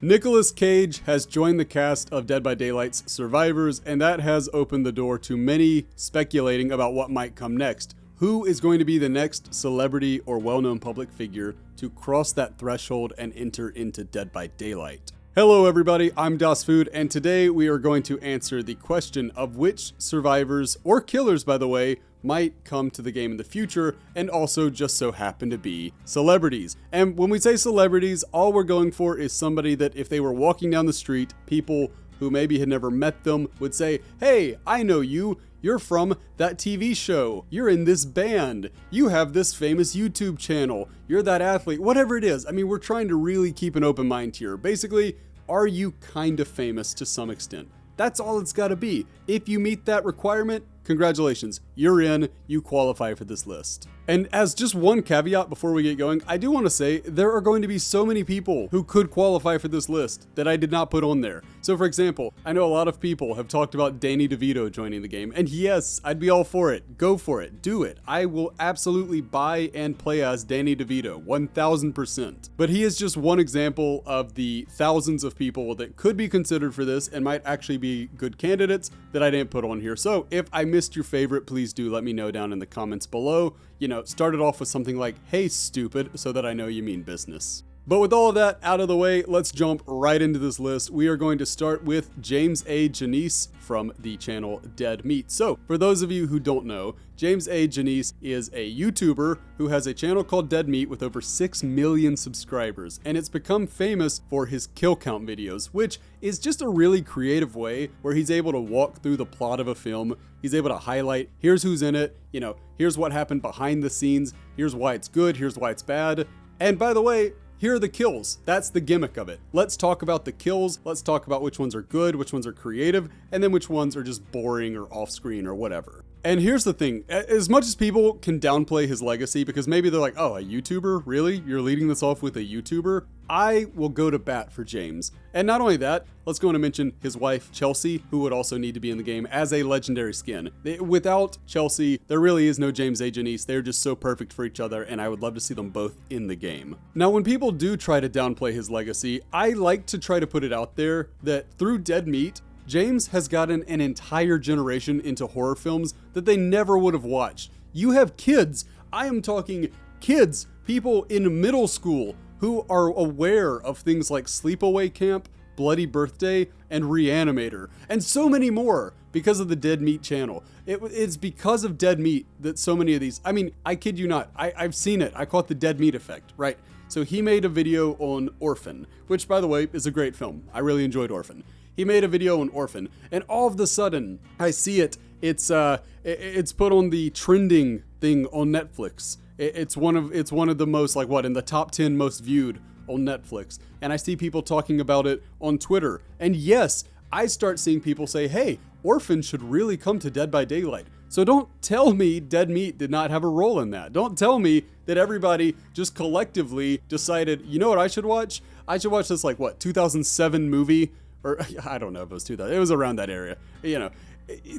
Nicolas Cage has joined the cast of Dead by Daylight's Survivors, and that has opened the door to many speculating about what might come next. Who is going to be the next celebrity or well-known public figure to cross that threshold and enter into Dead by Daylight? Hello everybody, I'm DasFood, and today we are going to answer the question of which survivors, or killers by the way, might come to the game in the future, and also just so happen to be celebrities. And when we say celebrities, all we're going for is somebody that if they were walking down the street, people who maybe had never met them would say, "Hey, I know you. You're from that TV show. You're in this band. You have this famous YouTube channel. You're that athlete." Whatever it is. I mean, we're trying to really keep an open mind here. Basically, are you kind of famous to some extent? That's all it's got to be. If you meet that requirement, congratulations, you're in, you qualify for this list. And as just one caveat before we get going, I do want to say there are going to be so many people who could qualify for this list that I did not put on there. So for example, I know a lot of people have talked about Danny DeVito joining the game, and yes, I'd be all for it. Go for it. Do it. I will absolutely buy and play as Danny DeVito, 1000%. But he is just one example of the thousands of people that could be considered for this and might actually be good candidates that I didn't put on here. So if I missed your favorite, please do let me know down in the comments below. You know, start it off with something like, "Hey, stupid," so that I know you mean business. But with all of that out of the way, let's jump right into this list. We are going to start with James A. Janice from the channel Dead Meat. So, for those of you who don't know, James A. Janice is a YouTuber who has a channel called Dead Meat with over 6 million subscribers, and it's become famous for his kill count videos, which is just a really creative way where he's able to walk through the plot of a film. He's able to highlight, here's who's in it, you know, here's what happened behind the scenes, here's why it's good, here's why it's bad. And by the way, here are the kills. That's the gimmick of it. Let's talk about the kills. Let's talk about which ones are good, which ones are creative, and then which ones are just boring or off screen or whatever. And here's the thing, as much as people can downplay his legacy because maybe they're like, "Oh, a YouTuber? Really? You're leading this off with a YouTuber?" I will go to bat for James. And not only that, let's go on to mention his wife, Chelsea, who would also need to be in the game as a legendary skin. Without Chelsea, there really is no James A. Janice. They're just so perfect for each other, and I would love to see them both in the game. Now, when people do try to downplay his legacy, I like to try to put it out there that through Dead Meat, James has gotten an entire generation into horror films that they never would have watched. You have kids, I am talking kids, people in middle school who are aware of things like Sleepaway Camp, Bloody Birthday, and Reanimator, and so many more because of the Dead Meat channel. It's because of Dead Meat that so many of these, I mean, I kid you not, I've seen it. I call it the Dead Meat effect, right? So he made a video on Orphan, which by the way is a great film. I really enjoyed Orphan. He made a video on Orphan, and all of a sudden, I see it. It's put on the trending thing on Netflix. It's one of the most, like, what, in the top 10 most viewed on Netflix. And I see people talking about it on Twitter. And yes, I start seeing people say, "Hey, Orphan should really come to Dead by Daylight." So don't tell me Dead Meat did not have a role in that. Don't tell me that everybody just collectively decided, "You know what I should watch? I should watch this, like, what, 2007 movie?" Or I don't know if it was 2000. It was around that area. You know,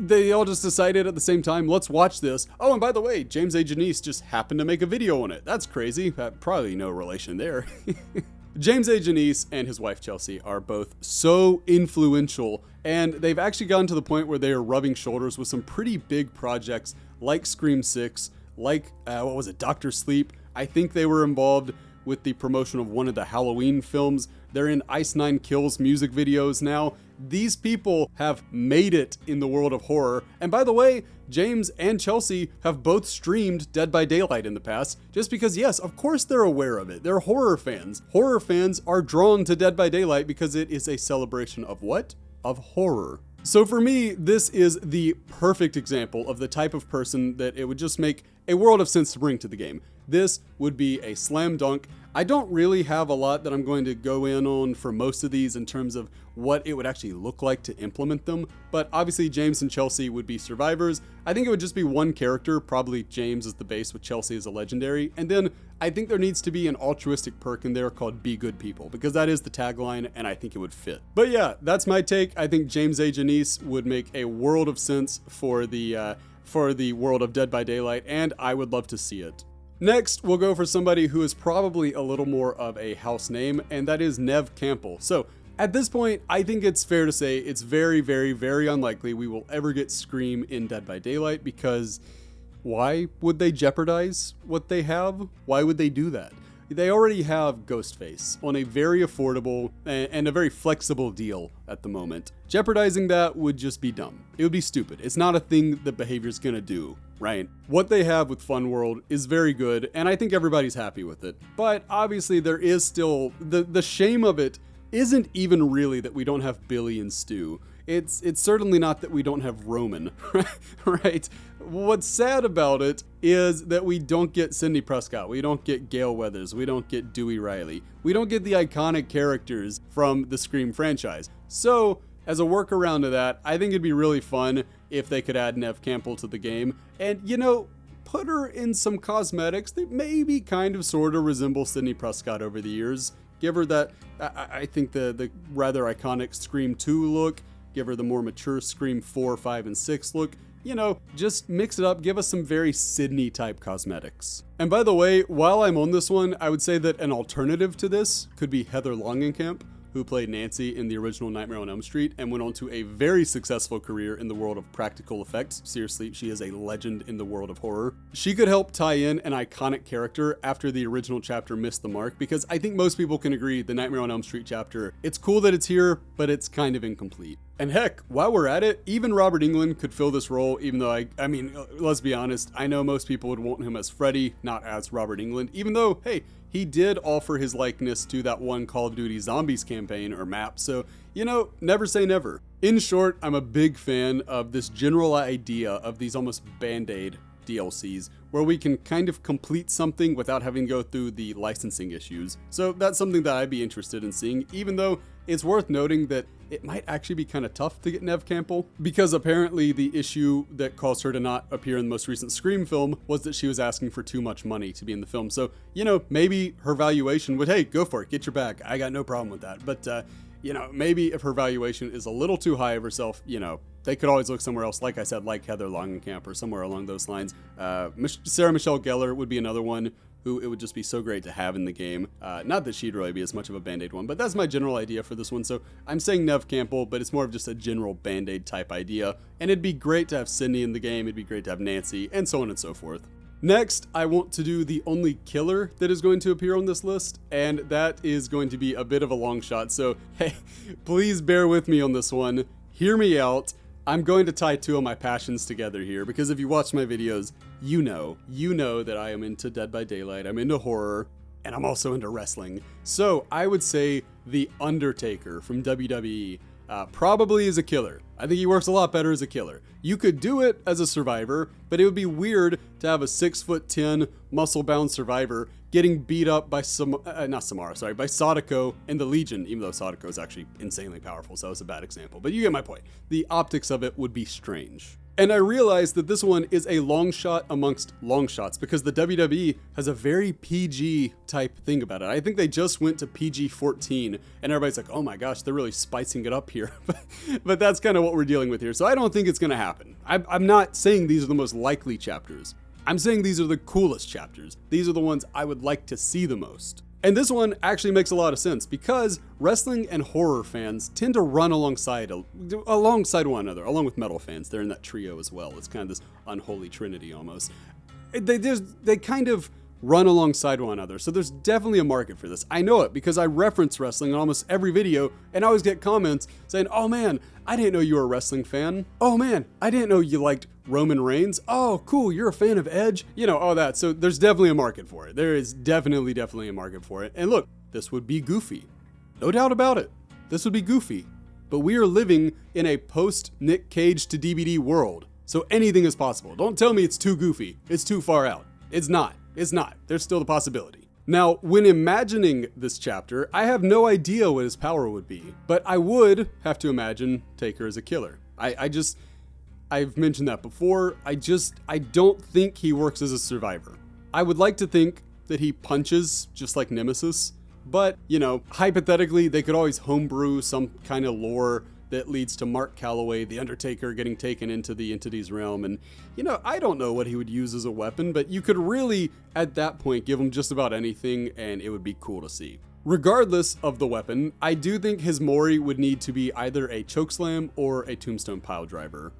they all just decided at the same time, "Let's watch this. Oh, and by the way, James A. Janice just happened to make a video on it. That's crazy." Probably no relation there. James A. Janice and his wife Chelsea are both so influential, and they've actually gotten to the point where they are rubbing shoulders with some pretty big projects like Scream 6, like, what was it, Dr. Sleep. I think they were involved with the promotion of one of the Halloween films. They're in Ice Nine Kills music videos now. These people have made it in the world of horror. And by the way, James and Chelsea have both streamed Dead by Daylight in the past, just because, yes, of course they're aware of it. They're horror fans. Horror fans are drawn to Dead by Daylight because it is a celebration of what? Of horror. So for me, this is the perfect example of the type of person that it would just make a world of sense to bring to the game. This would be a slam dunk. I don't really have a lot that I'm going to go in on for most of these in terms of what it would actually look like to implement them, but obviously James and Chelsea would be survivors. I think it would just be one character, probably James as the base with Chelsea as a legendary, and then I think there needs to be an altruistic perk in there called Be Good People, because that is the tagline and I think it would fit. But yeah, that's my take. I think James A. Janice would make a world of sense for the world of Dead by Daylight, and I would love to see it. Next, we'll go for somebody who is probably a little more of a house name, and that is Neve Campbell. So at this point, I think it's fair to say it's very, very, very unlikely we will ever get Scream in Dead by Daylight, because why would they jeopardize what they have? Why would they do that? They already have Ghostface on a very affordable and a very flexible deal at the moment. Jeopardizing that would just be dumb. It would be stupid. It's not a thing that behavior's gonna do, right? What they have with Fun World is very good, and I think everybody's happy with it. But obviously there is still, the shame of it isn't even really that we don't have Billy and Stu. It's certainly not that we don't have Roman, right? What's sad about it is that we don't get Sidney Prescott, we don't get Gale Weathers, we don't get Dewey Riley. We don't get the iconic characters from the Scream franchise. So, as a workaround to that, I think it'd be really fun if they could add Neve Campbell to the game and, you know, put her in some cosmetics that maybe kind of sort of resemble Sidney Prescott over the years. Give her that, I think the rather iconic Scream 2 look. Give her the more mature Scream 4, 5, and 6 look. You know, just mix it up, give us some very Sydney type cosmetics. And by the way, while I'm on this one, I would say that an alternative to this could be Heather Langenkamp, who played Nancy in the original Nightmare on Elm Street and went on to a very successful career in the world of practical effects. Seriously, she is a legend in the world of horror. She could help tie in an iconic character after the original chapter missed the mark, because I think most people can agree the Nightmare on Elm Street chapter, it's cool that it's here, but it's kind of incomplete. And heck, while we're at it, even Robert Englund could fill this role, even though I mean, let's be honest, I know most people would want him as Freddy, not as Robert Englund, even though, hey, he did offer his likeness to that one Call of Duty Zombies campaign or map, so, you know, never say never. In short, I'm a big fan of this general idea of these almost Band-Aid DLCs, where we can kind of complete something without having to go through the licensing issues. So that's something that I'd be interested in seeing, even though it's worth noting that it might actually be kind of tough to get Neve Campbell, because apparently the issue that caused her to not appear in the most recent Scream film was that she was asking for too much money to be in the film. So, you know, maybe her valuation would, hey, go for it, get your bag. I got no problem with that. But, you know, maybe if her valuation is a little too high of herself, you know, they could always look somewhere else, like I said, like Heather Langenkamp or somewhere along those lines. Sarah Michelle Gellar would be another one who it would just be so great to have in the game. Not that she'd really be as much of a Band-Aid one, but that's my general idea for this one. So I'm saying Neve Campbell, but it's more of just a general Band-Aid type idea. And it'd be great to have Sydney in the game, it'd be great to have Nancy, and so on and so forth. Next, I want to do the only killer that is going to appear on this list, and that is going to be a bit of a long shot. So, hey, please bear with me on this one. Hear me out. I'm going to tie two of my passions together here, because if you watch my videos, you know that I am into Dead by Daylight, I'm into horror, and I'm also into wrestling. So I would say The Undertaker from WWE probably is a killer. I think he works a lot better as a killer. You could do it as a survivor, but it would be weird to have a 6'10" muscle-bound survivor getting beat up by by Sadako and the Legion, even though Sadako is actually insanely powerful, so that was a bad example. But you get my point. The optics of it would be strange. And I realize that this one is a long shot amongst long shots, because the WWE has a very PG type thing about it. I think they just went to PG-14, and everybody's like, oh my gosh, they're really spicing it up here. But that's kind of what we're dealing with here. So I don't think it's going to happen. I'm not saying these are the most likely chapters. I'm saying these are the coolest chapters. These are the ones I would like to see the most. And this one actually makes a lot of sense, because wrestling and horror fans tend to run alongside one another, along with metal fans. They're in that trio as well. It's kind of this unholy trinity almost. They kind of run alongside one another, so there's definitely a market for this. I know it because I reference wrestling in almost every video, and I always get comments saying, oh man, I didn't know you were a wrestling fan. Oh man, I didn't know you liked Roman Reigns. Oh, cool, you're a fan of Edge. You know, all that. So there's definitely a market for it. There is definitely a market for it. And look, this would be goofy. No doubt about it. This would be goofy. But we are living in a post-Nick Cage to DBD world, so anything is possible. Don't tell me it's too goofy. It's too far out. It's not. It's not. There's still the possibility. Now, when imagining this chapter, I have no idea what his power would be, but I would have to imagine Taker as a killer. I've mentioned that before. I don't think he works as a survivor. I would like to think that he punches just like Nemesis, but, you know, hypothetically, they could always homebrew some kind of lore that leads to Mark Calloway, the Undertaker, getting taken into the Entity's realm. And, I don't know what he would use as a weapon, but you could really, at that point, give him just about anything, and it would be cool to see. Regardless of the weapon, I do think his Mori would need to be either a chokeslam or a tombstone piledriver.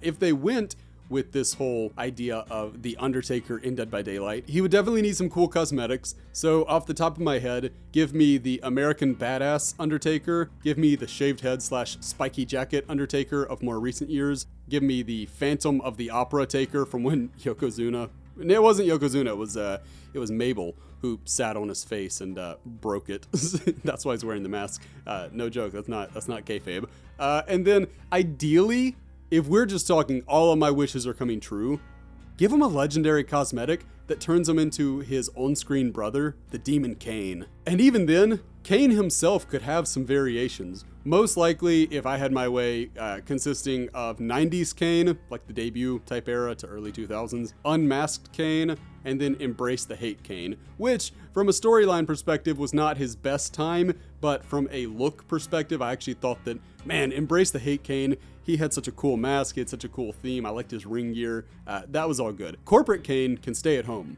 If they went with this whole idea of the Undertaker in Dead by Daylight, he would definitely need some cool cosmetics. So off the top of my head, give me the American Badass Undertaker, give me the shaved head / spiky jacket Undertaker of more recent years, give me the Phantom of the Opera Taker from when Yokozuna, it wasn't Yokozuna, it was Mabel who sat on his face and broke it. That's why he's wearing the mask. No joke, that's not kayfabe. And then ideally, if we're just talking all of my wishes are coming true, give him a legendary cosmetic that turns him into his on-screen brother, the Demon Kane. And even then, Kane himself could have some variations. Most likely, if I had my way, consisting of 90s Kane, like the debut type era to early 2000s, unmasked Kane, and then Embrace the Hate Kane, which, from a storyline perspective, was not his best time, but from a look perspective, I actually thought that, man, Embrace the Hate Kane, he had such a cool mask, he had such a cool theme, I liked his ring gear, that was all good. Corporate Kane can stay at home.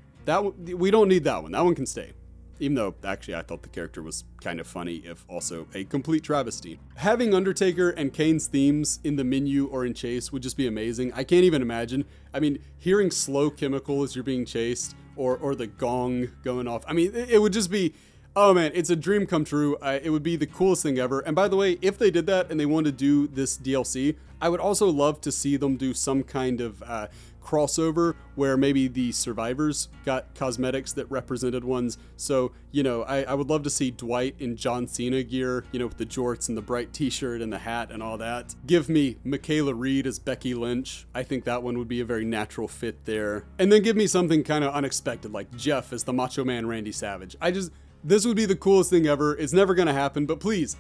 We don't need that one can stay. Even though, actually, I thought the character was kind of funny, if also a complete travesty. Having Undertaker and Kane's themes in the menu or in Chase would just be amazing. I can't even imagine. I mean, hearing slow chemical as you're being chased, or the gong going off. I mean, it would just be, oh man, it's a dream come true. It would be the coolest thing ever. And by the way, if they did that and they wanted to do this DLC, I would also love to see them do some kind of crossover where maybe the survivors got cosmetics that represented ones. So, I would love to see Dwight in John Cena gear, with the jorts and the bright t-shirt and the hat and all that. Give me Michaela Reed as Becky Lynch. I think that one would be a very natural fit there. And then give me something kind of unexpected, like Jeff as the Macho Man Randy Savage. This would be the coolest thing ever. It's never going to happen, but please,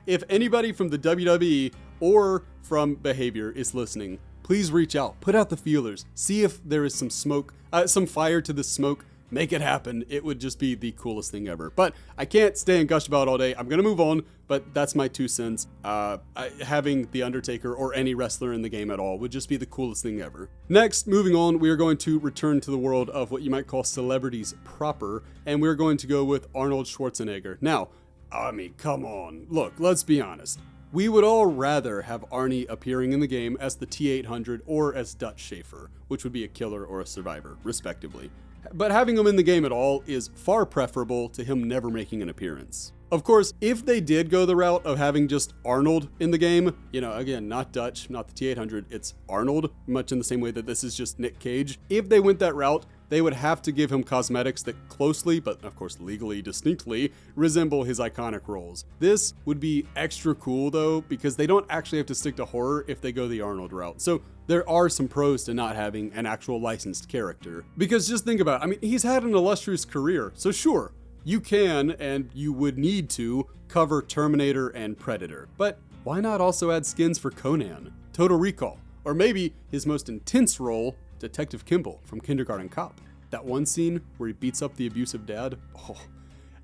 if anybody from the WWE or from Behavior is listening, please reach out, put out the feelers, see if there is some smoke, some fire to the smoke, make it happen. It would just be the coolest thing ever. But I can't stay and gush about it all day. I'm going to move on, but that's my 2 cents. Having The Undertaker or any wrestler in the game at all would just be the coolest thing ever. Next, moving on, we are going to return to the world of what you might call celebrities proper, and we're going to go with Arnold Schwarzenegger. Now, I mean, come on. Look, let's be honest. We would all rather have Arnie appearing in the game as the T-800 or as Dutch Schaefer, which would be a killer or a survivor, respectively. But having him in the game at all is far preferable to him never making an appearance. Of course, if they did go the route of having just Arnold in the game, again, not Dutch, not the T-800, it's Arnold, much in the same way that this is just Nick Cage. If they went that route, they would have to give him cosmetics that closely, but of course legally distinctly, resemble his iconic roles. This would be extra cool though, because they don't actually have to stick to horror if they go the Arnold route. So there are some pros to not having an actual licensed character. Because just think about it, I mean, he's had an illustrious career, so sure, you can, and you would need to, cover Terminator and Predator. But why not also add skins for Conan, Total Recall, or maybe his most intense role, Detective Kimball from Kindergarten Cop. That one scene where he beats up the abusive dad,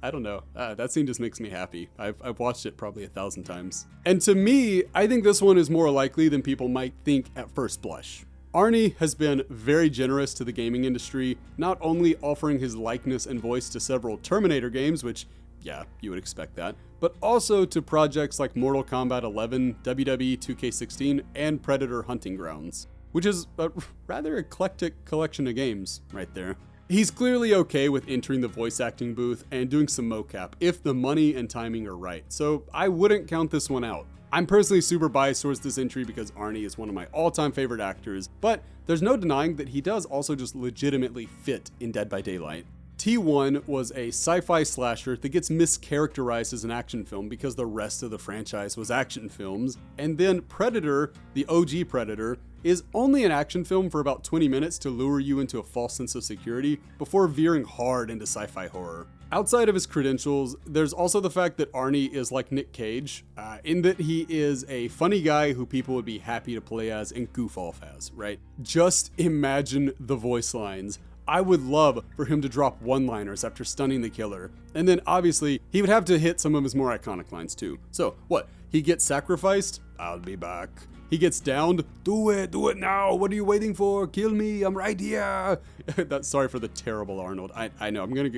I don't know. That scene just makes me happy. I've watched it probably 1,000 times. And to me, I think this one is more likely than people might think at first blush. Arnie has been very generous to the gaming industry, not only offering his likeness and voice to several Terminator games, which, yeah, you would expect that, but also to projects like Mortal Kombat 11, WWE 2K16, and Predator Hunting Grounds, which is a rather eclectic collection of games right there. He's clearly okay with entering the voice acting booth and doing some mocap if the money and timing are right, so I wouldn't count this one out. I'm personally super biased towards this entry because Arnie is one of my all-time favorite actors, but there's no denying that he does also just legitimately fit in Dead by Daylight. T1 was a sci-fi slasher that gets mischaracterized as an action film because the rest of the franchise was action films, and then Predator, the OG Predator, is only an action film for about 20 minutes to lure you into a false sense of security before veering hard into sci-fi horror. Outside of his credentials, there's also the fact that Arnie is like Nick Cage, in that he is a funny guy who people would be happy to play as and goof off as, right? Just imagine the voice lines. I would love for him to drop one-liners after stunning the killer. And then obviously, he would have to hit some of his more iconic lines too. So what? He gets sacrificed? I'll be back. He gets downed. Do it now. What are you waiting for? Kill me. I'm right here. Sorry for the terrible Arnold. I know. I'm going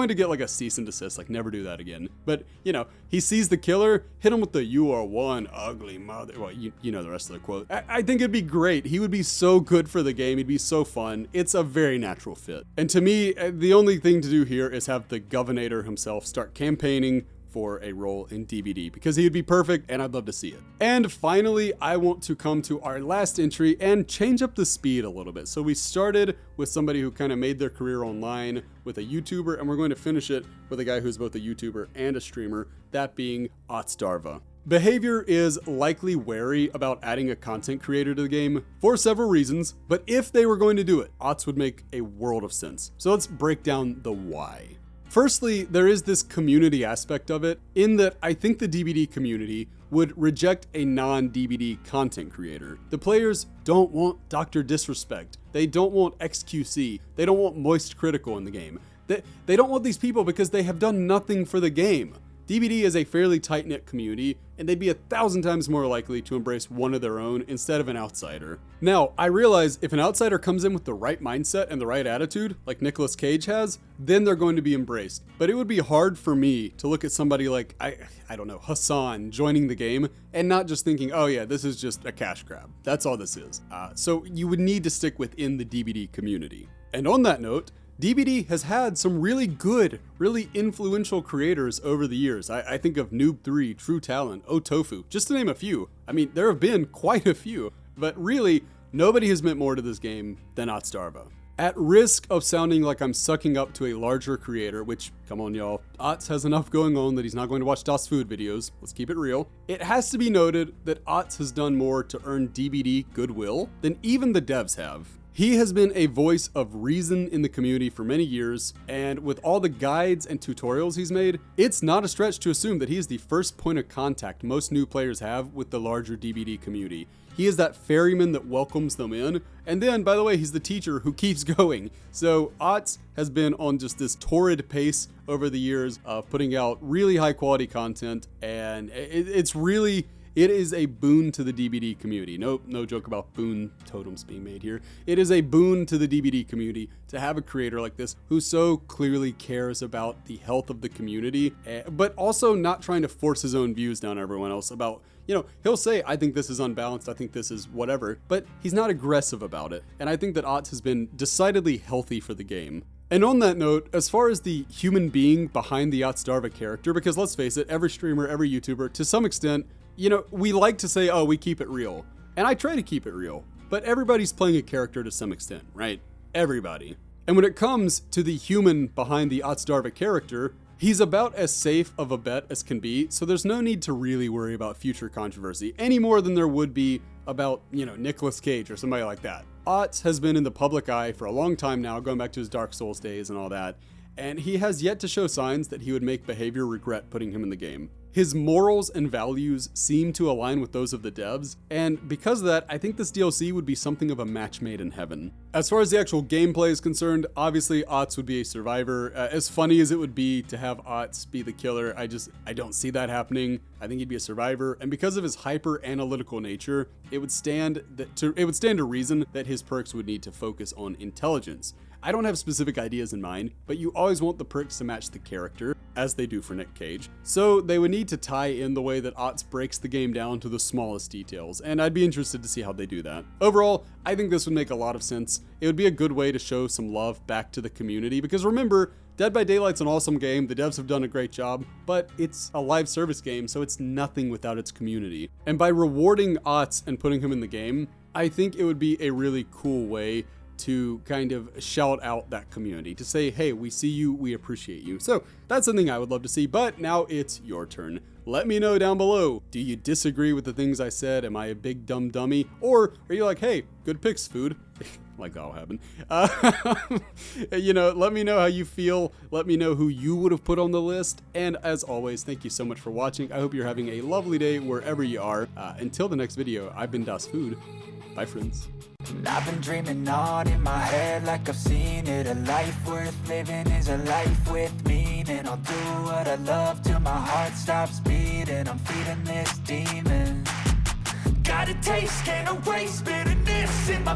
to get like a cease and desist. Like, never do that again. But, you know, he sees the killer, hit him with the "you are one ugly mother." Well, you know the rest of the quote. I think it'd be great. He would be so good for the game. He'd be so fun. It's a very natural fit. And to me, the only thing to do here is have the Governator himself start campaigning for a role in DBD, because he would be perfect and I'd love to see it. And finally, I want to come to our last entry and change up the speed a little bit. So we started with somebody who kind of made their career online with a YouTuber, and we're going to finish it with a guy who's both a YouTuber and a streamer, that being Otsdarva. Behavior is likely wary about adding a content creator to the game for several reasons, but if they were going to do it, Ots would make a world of sense. So let's break down the why. Firstly, there is this community aspect of it, in that I think the DBD community would reject a non-DBD content creator. The players don't want Dr. Disrespect. They don't want XQC. They don't want Moist Critical in the game. They don't want these people because they have done nothing for the game. DBD is a fairly tight-knit community, and they'd be 1,000 times more likely to embrace one of their own instead of an outsider. Now, I realize if an outsider comes in with the right mindset and the right attitude, like Nicolas Cage has, then they're going to be embraced. But it would be hard for me to look at somebody like, I don't know, Hassan joining the game and not just thinking, oh yeah, this is just a cash grab. That's all this is. So you would need to stick within the DBD community. And on that note, DBD has had some really good, really influential creators over the years. I think of Noob3, True Talent, Otofu, just to name a few. I mean, there have been quite a few, but really, nobody has meant more to this game than Otsdarva. At risk of sounding like I'm sucking up to a larger creator, which, come on y'all, Ots has enough going on that he's not going to watch Das Food videos, let's keep it real. It has to be noted that Ots has done more to earn DBD goodwill than even the devs have. He has been a voice of reason in the community for many years, and with all the guides and tutorials he's made, it's not a stretch to assume that he is the first point of contact most new players have with the larger DBD community. He is that ferryman that welcomes them in, and then, by the way, he's the teacher who keeps going. So Ots has been on just this torrid pace over the years of putting out really high quality content, and it is a boon to the DBD community. No joke about boon totems being made here. It is a boon to the DBD community to have a creator like this who so clearly cares about the health of the community, but also not trying to force his own views down everyone else about, you know, he'll say, I think this is unbalanced, I think this is whatever, but he's not aggressive about it. And I think that Ots has been decidedly healthy for the game. And on that note, as far as the human being behind the Otsdarva character, because let's face it, every streamer, every YouTuber, to some extent, you know, we like to say, oh, we keep it real. And I try to keep it real. But everybody's playing a character to some extent, right? Everybody. And when it comes to the human behind the Otsdarva character, he's about as safe of a bet as can be, so there's no need to really worry about future controversy, any more than there would be about, you know, Nicolas Cage or somebody like that. Ots has been in the public eye for a long time now, going back to his Dark Souls days and all that, and he has yet to show signs that he would make behavior regret putting him in the game. His morals and values seem to align with those of the devs, and because of that, I think this DLC would be something of a match made in heaven. As far as the actual gameplay is concerned, obviously Ots would be a survivor. As funny as it would be to have Ots be the killer, I don't see that happening. I think he'd be a survivor, and because of his hyper-analytical nature, it would stand to reason that his perks would need to focus on intelligence. I don't have specific ideas in mind, but you always want the perks to match the character, as they do for Nick Cage. So they would need to tie in the way that Ots breaks the game down to the smallest details, and I'd be interested to see how they do that. Overall, I think this would make a lot of sense. It would be a good way to show some love back to the community, because remember, Dead by Daylight's an awesome game, the devs have done a great job, but it's a live service game, so it's nothing without its community. And by rewarding Ots and putting him in the game, I think it would be a really cool way to kind of shout out that community, to say, hey, we see you, we appreciate you. So that's something I would love to see, but now it's your turn. Let me know down below. Do you disagree with the things I said? Am I a big dumb dummy? Or are you like, hey, good picks, food? Like that'll happen. You know, let me know how you feel. Let me know who you would have put on the list. And as always, thank you so much for watching. I hope you're having a lovely day wherever you are. Until the next video, I've been Das Food. Bye, friends. I've been dreaming on in my head like I've seen it. A life worth living is a life with meaning. I'll do what I love till my heart stops beating. I'm feeding this demon. got a taste, can't erase bitterness in my